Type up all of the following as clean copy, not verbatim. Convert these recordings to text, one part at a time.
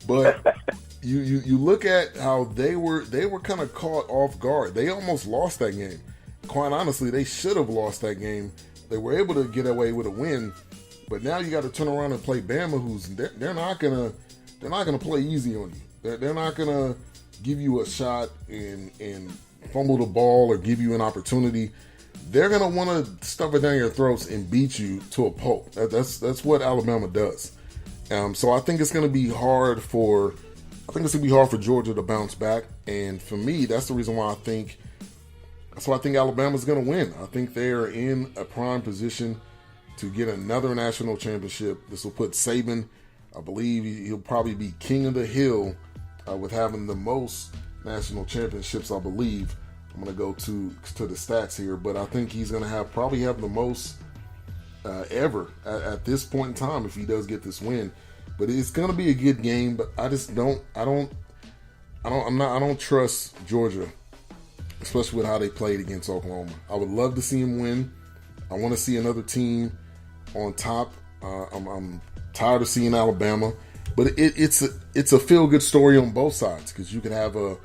But you look at how they were kind of caught off guard. They almost lost that game. Quite honestly, they should have lost that game. They were able to get away with a win, but now you got to turn around and play Bama, who's they're not gonna play easy on you. They're not gonna give you a shot and fumble the ball or give you an opportunity. They're gonna want to stuff it down your throats and beat you to a pulp. That's what Alabama does. So I think it's gonna be hard for Georgia to bounce back. And for me, that's the reason why I think Alabama's gonna win. I think they are in a prime position to get another national championship. This will put Saban, I believe he'll probably be king of the hill with having the most national championships, I believe. I'm going to go to the stats here, but I think he's going to probably have the most ever at this point in time if he does get this win. But it's going to be a good game, but I don't trust Georgia, especially with how they played against Oklahoma. I would love to see him win. I want to see another team on top. I'm tired of seeing Alabama, but it's a feel-good story on both sides, because you could have a,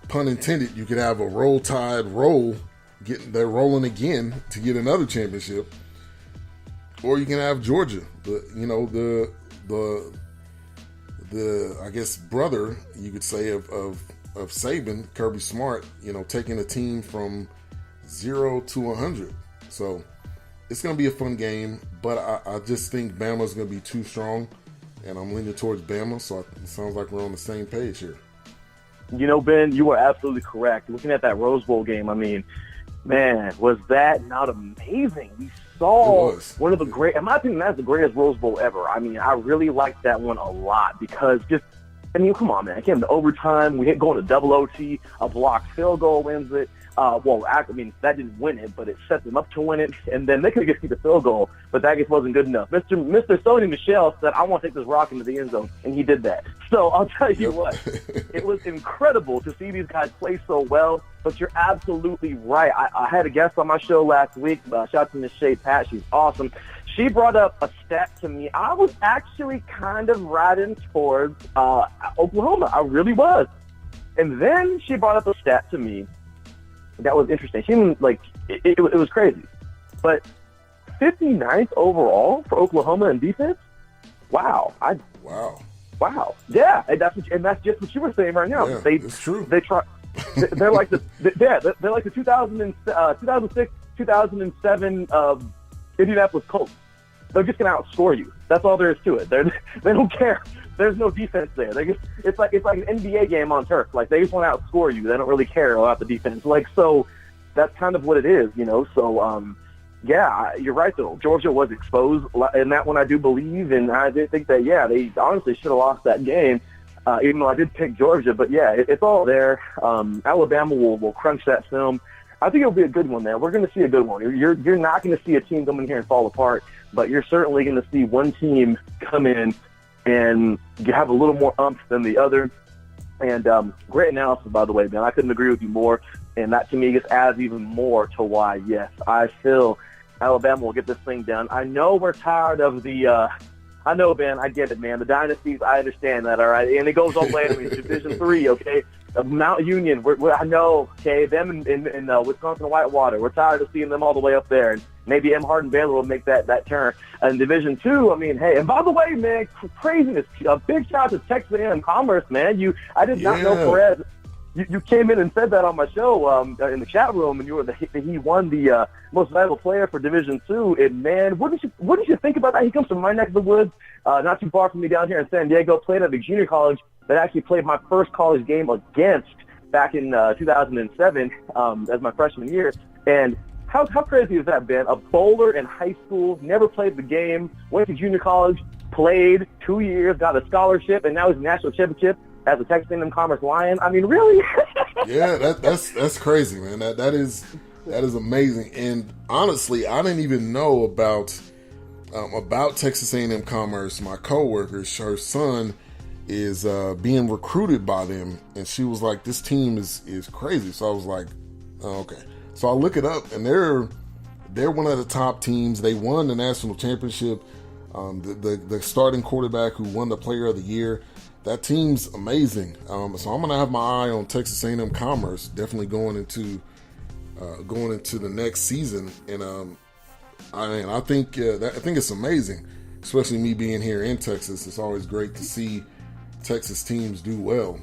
pun intended, you could have a Roll Tide roll, they're rolling again to get another championship, or you can have Georgia, the I guess brother, you could say, of Saban, Kirby Smart, taking a team from 0 to 100. So it's going to be a fun game, but I just think Bama's going to be too strong, and I'm leaning towards Bama, so it sounds like we're on the same page here. Ben, you are absolutely correct. Looking at that Rose Bowl game, I mean, man, was that not amazing? We saw one of the great, in my opinion, that's the greatest Rose Bowl ever. I mean, I really liked that one a lot because come on, man. It came to overtime. We going to double OT. A blocked field goal wins it. That didn't win it, but it set them up to win it. And then they could just keep the field goal, but that just wasn't good enough. Mr. Sony Michel said, I want to take this rock into the end zone, and he did that. So I'll tell you what, it was incredible to see these guys play so well, but you're absolutely right. I had a guest on my show last week. Shout out to Miss Shay Pat. She's awesome. She brought up a stat to me. I was actually kind of riding towards Oklahoma. I really was. And then she brought up a stat to me that was interesting. She it was crazy. But 59th overall for Oklahoma in defense? Wow. Wow. Yeah, and that's just what you were saying right now. Yeah, it's true. They try. They're like the 2006, 2007 Indianapolis Colts. They're just going to outscore you. That's all there is to it. They don't care. There's no defense there. It's like an NBA game on turf. Like, they just want to outscore you. They don't really care about the defense. So that's kind of what it is, So, you're right, though. Georgia was exposed in that one, I do believe, and I did think that, they honestly should have lost that game, even though I did pick Georgia. But, it's all there. Alabama will crunch that film. I think it'll be a good one, man. We're going to see a good one. You're not going to see a team come in here and fall apart, but you're certainly going to see one team come in and you have a little more umph than the other. And great analysis, by the way, man. I couldn't agree with you more. And that, to me, just adds even more to why, yes, I feel Alabama will get this thing done. I know we're tired of I know, Ben, I get it, man. The dynasties, I understand that, all right? And it goes all the way to Division III, okay? Mount Union, I know, okay? Them in Wisconsin Whitewater, we're tired of seeing them all the way up there. And maybe M. Hardin Baylor will make that turn. And Division II, I mean, hey, and by the way, man, craziness. A big shout out to Texas A&M Commerce, man. I did not know Perez. You came in and said that on my show in the chat room, and he won the most valuable player for Division II. And man, what did you think about that? He comes from my neck of the woods, not too far from me down here in San Diego. Played at the junior college that I actually played my first college game against back in 2007 as my freshman year. And how crazy is that, Ben? A bowler in high school, never played the game, went to junior college, played 2 years, got a scholarship, and now he's a national championship as a Texas A&M Commerce Lion. I mean, really? Yeah, that's crazy, man. That is amazing. And honestly, I didn't even know about Texas A&M Commerce. My coworker, her son, is being recruited by them, and she was like, "This team is crazy." So I was like, oh, "Okay." So I look it up, and they're one of the top teams. They won the national championship The starting quarterback who won the Player of the Year. That team's amazing. So I'm gonna have my eye on Texas A&M Commerce, definitely going into the next season. And I think it's amazing, especially me being here in Texas. It's always great to see Texas teams do well.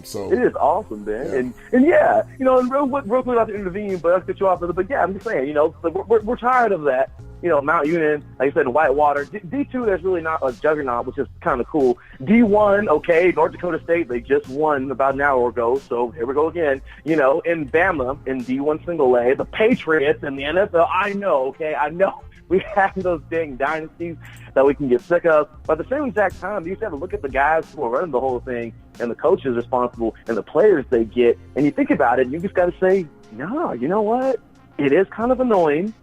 So it is awesome, man. Yeah. And yeah, and real quick not to intervene, but I'll get you off of it. But yeah, I'm just saying, we're tired of that. Mount Union, like I said, Whitewater. D2, there's really not a juggernaut, which is kind of cool. D1, okay, North Dakota State, they just won about an hour ago, so here we go again. In Bama, in D1 single A, the Patriots in the NFL, I know we have those dang dynasties that we can get sick of. But at the same exact time, you just have to look at the guys who are running the whole thing and the coaches responsible and the players they get. And you think about it, and you just got to say, no, you know what? It is kind of annoying.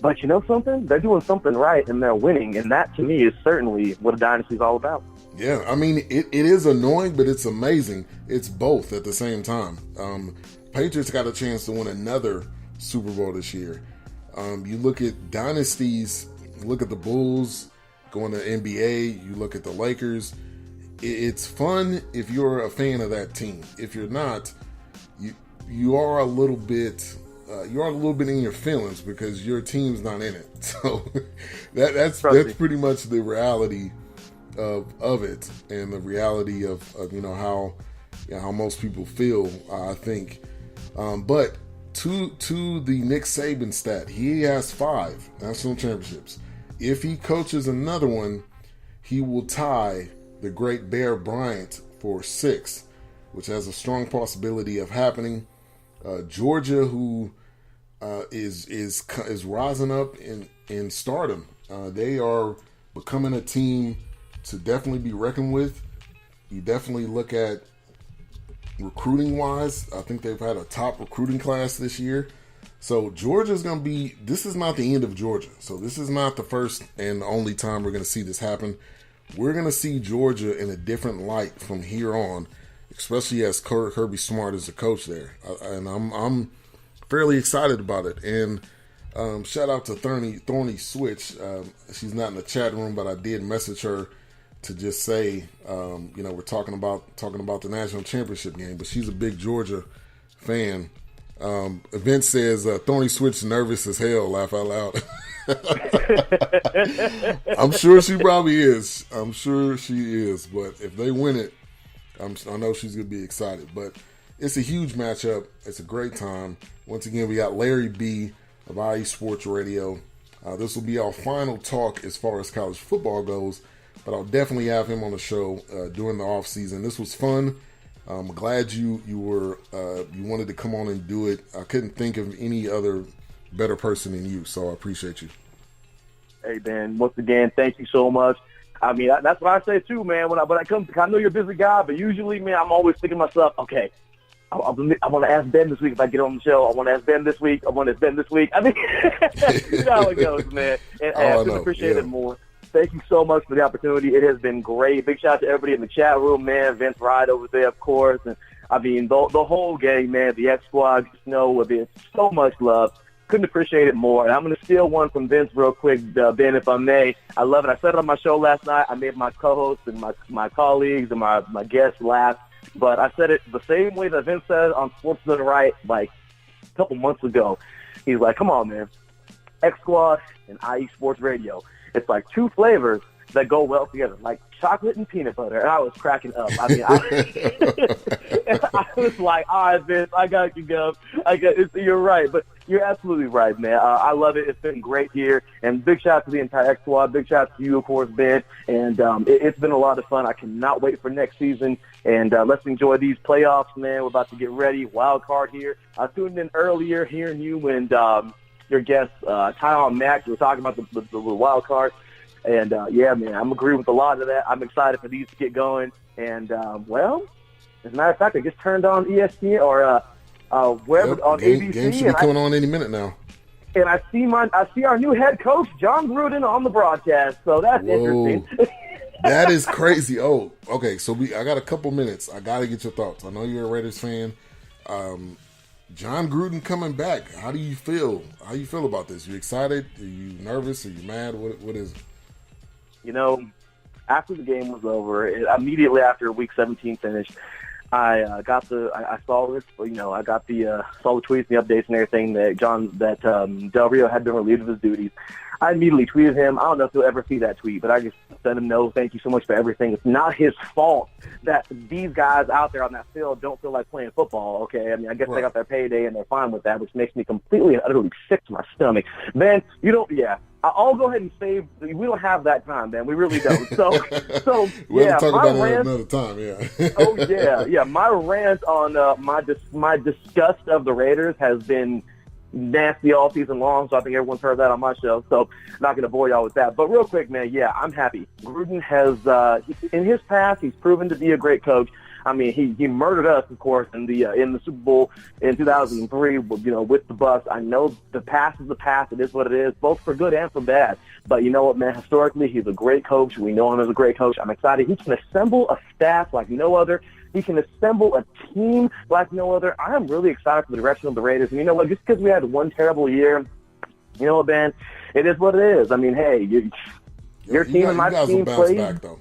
But you know something? They're doing something right, and they're winning. And that, to me, is certainly what a dynasty is all about. Yeah, I mean, it is annoying, but it's amazing. It's both at the same time. Patriots got a chance to win another Super Bowl this year. You look at dynasties, look at the Bulls going to NBA, you look at the Lakers. It's fun if you're a fan of that team. If you're not, you are a little bit in your feelings because your team's not in it. So that's pretty much the reality of it, and the reality of how most people feel, I think. But to the Nick Saban stat, he has 5 national championships. If he coaches another one, he will tie the great Bear Bryant for 6, which has a strong possibility of happening. Georgia, who is rising up in stardom, they are becoming a team to definitely be reckoned with. You definitely look at recruiting wise, I think they've had a top recruiting class this year. So Georgia's going to be, this is not the end of Georgia. So this is not the first and only time we're going to see this happen. We're going to see Georgia in a different light from here on, especially as Kirby Smart is the coach there. And I'm fairly excited about it. And shout out to Thorny Switch. She's not in the chat room, but I did message her to just say, we're talking about the national championship game, but she's a big Georgia fan. Event says Thorny Switch nervous as hell, laugh out loud. I'm sure she probably is. I'm sure she is. But if they win it, I know she's going to be excited. But it's a huge matchup. It's a great time. Once again, we got Larry B of IE Sports Radio. This will be our final talk as far as college football goes, but I'll definitely have him on the show during the off season. This was fun. I'm glad you wanted to come on and do it. I couldn't think of any other better person than you, so I appreciate you. Hey, man, once again, thank you so much. I mean, that's what I say too, man. When I come, I know you're a busy guy, but usually, man, I'm always thinking to myself, okay, I want to ask Ben this week if I get on the show. I want to ask Ben this week. I want to ask Ben this week. I mean, you know how it goes, man. And I couldn't appreciate it more. Thank you so much for the opportunity. It has been great. Big shout out to everybody in the chat room, man. Vince Ride over there, of course. And I mean, the whole gang, man, the X Squad, just know it's so much love. Couldn't appreciate it more. And I'm going to steal one from Vince real quick, Ben, if I may. I love it. I said it on my show last night. I made my co-hosts and my colleagues and my guests laugh. But I said it the same way that Vince said on Sports Done Right like a couple months ago. He's like, come on, man. X Squad and IE Sports Radio. It's like 2 flavors that go well together, like chocolate and peanut butter. And I was cracking up. I mean, I was like, all right, Vince, I got you, Gov. You're right, but you're absolutely right, man. I love it. It's been great here. And big shout out to the entire X Squad. Big shout out to you, of course, Ben. And it's been a lot of fun. I cannot wait for next season. And let's enjoy these playoffs, man. We're about to get ready. Wild card here. I tuned in earlier hearing you and your guest, Tyjun Mack. We were talking about the wild card. And, yeah, man, I'm agreeing with a lot of that. I'm excited for these to get going. And, well, as a matter of fact, I just turned on ESPN or wherever on ABC. Game should be coming on any minute now. And I see our new head coach, John Gruden, on the broadcast. So that's interesting. That is crazy. Oh, okay. So I got a couple minutes. I got to get your thoughts. I know you're a Raiders fan. John Gruden coming back. How do you feel? How you feel about this? You excited? Are you nervous? Are you mad? What is it? After the game was over, immediately after Week 17 finished, I saw this. I got saw the tweets, the updates, and everything that Del Rio had been relieved of his duties. I immediately tweeted him. I don't know if he'll ever see that tweet, but I just sent him, no, thank you so much for everything. It's not his fault that these guys out there on that field don't feel like playing football, okay? I mean, I guess they got their payday and they're fine with that, which makes me completely and utterly sick to my stomach. Man, I'll go ahead and save. We don't have that time, man. We really don't. So we'll talk about it another time. Yeah. Yeah. My rant on my disgust of the Raiders has been nasty all season long. So I think everyone's heard that on my show. So I'm not going to bore y'all with that. But real quick, man. Yeah, I'm happy. Gruden has in his past, he's proven to be a great coach. I mean, he murdered us, of course, in the Super Bowl in 2003, with the Bucs. I know the past is the past. It is what it is, both for good and for bad. But you know what, man? Historically, he's a great coach. We know him as a great coach. I'm excited. He can assemble a staff like no other. He can assemble a team like no other. I am really excited for the direction of the Raiders. And you know what? Just because we had one terrible year, you know what, man? It is what it is. I mean, hey, your team and my team played. Back, though.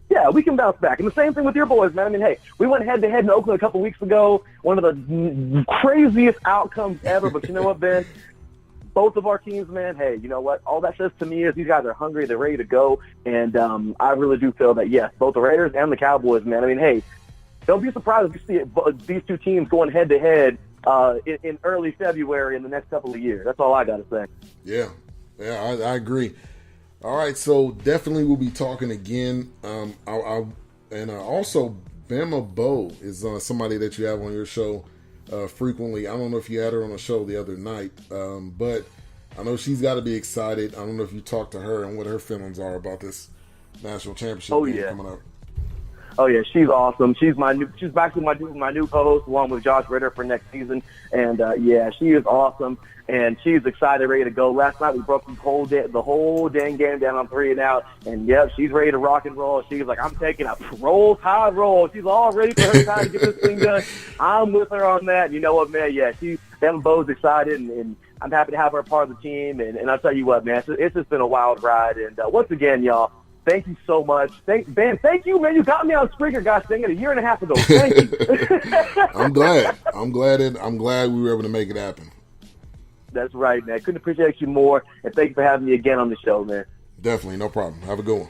Yeah, we can bounce back. And the same thing with your boys, man. I mean, hey, we went head-to-head in Oakland a couple weeks ago. One of the craziest outcomes ever. But you know what, Ben? Both of our teams, man, hey, you know what? All that says to me is these guys are hungry. They're ready to go. And I really do feel that, yes, both the Raiders and the Cowboys, man. I mean, hey, don't be surprised if you see these two teams going head-to-head in early February in the next couple of years. That's all I got to say. Yeah, I agree. All right, so definitely we'll be talking again. Also, Bama Bo is somebody that you have on your show frequently. I don't know if you had her on a show the other night, but I know she's got to be excited. I don't know if you talked to her and what her feelings are about this national championship game coming up. Oh yeah, she's awesome. She's actually my new co-host along with Josh Ritter for next season, and she is awesome. And she's excited, ready to go. Last night we broke the whole dang game down on 3 and out. And yep, she's ready to rock and roll. She's like, I'm taking a roll tide roll. She's all ready for her time to get this thing done. I'm with her on that. You know what, man? Yeah, Bama Bo's excited, and I'm happy to have her part of the team. And I'll tell you what, man, it's just been a wild ride. And once again, y'all, thank you so much. Ben, thank you, man. You got me on Spreaker, gosh dang it, a year and a half ago. Thank you. I'm glad we were able to make it happen. That's right, man. Couldn't appreciate you more. And thank you for having me again on the show, man. Definitely. No problem. Have a good one.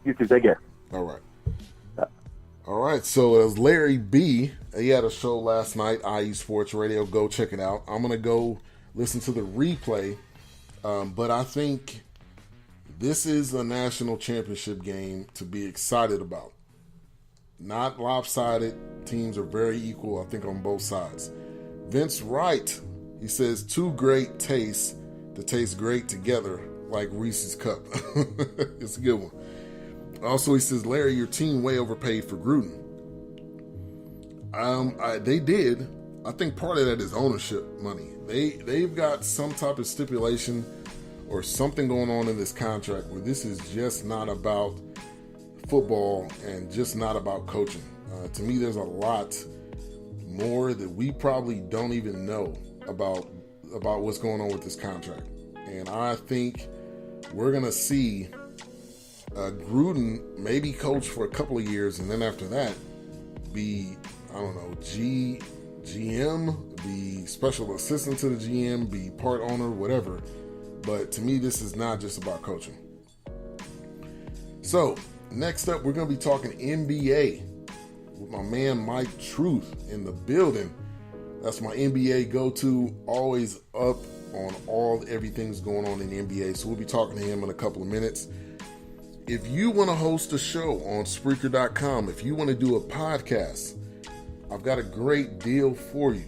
You too. Take care. All right. All right. So it was Larry B. He had a show last night, IE Sports Radio. Go check it out. I'm going to go listen to the replay. But I think this is a national championship game to be excited about. Not lopsided. Teams are very equal, I think, on both sides. Vince Wright, he says, two great tastes to taste great together like Reese's Cup. It's a good one. Also, he says, Larry, your team way overpaid for Gruden. They did. I think part of that is ownership money. They've got some type of stipulation or something going on in this contract where this is just not about football and just not about coaching. To me, there's a lot more that we probably don't even know about what's going on with this contract. And I think we're going to see Gruden maybe coach for a couple of years, and then after that be, I don't know, GM, be special assistant to the GM, be part owner, whatever. But to me, this is not just about coaching. So, next up, we're going to be talking NBA with my man Mike Truth in the building. That's my NBA go-to, always up on everything's going on in the NBA. So we'll be talking to him in a couple of minutes. If you want to host a show on Spreaker.com, if you want to do a podcast, I've got a great deal for you.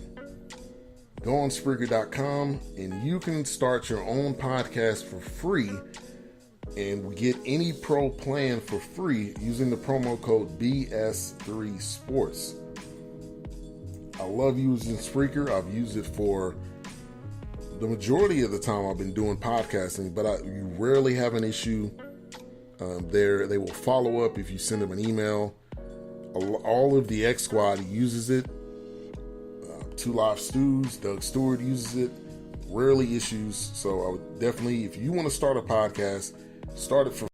Go on Spreaker.com and you can start your own podcast for free and get any pro plan for free using the promo code BS3 Sports. I love using Spreaker. I've used it for the majority of the time I've been doing podcasting, but you rarely have an issue there. They will follow up if you send them an email. All of the X Squad uses it. Two Live Stews, Doug Stewart uses it. Rarely issues. So I would definitely, if you want to start a podcast, started for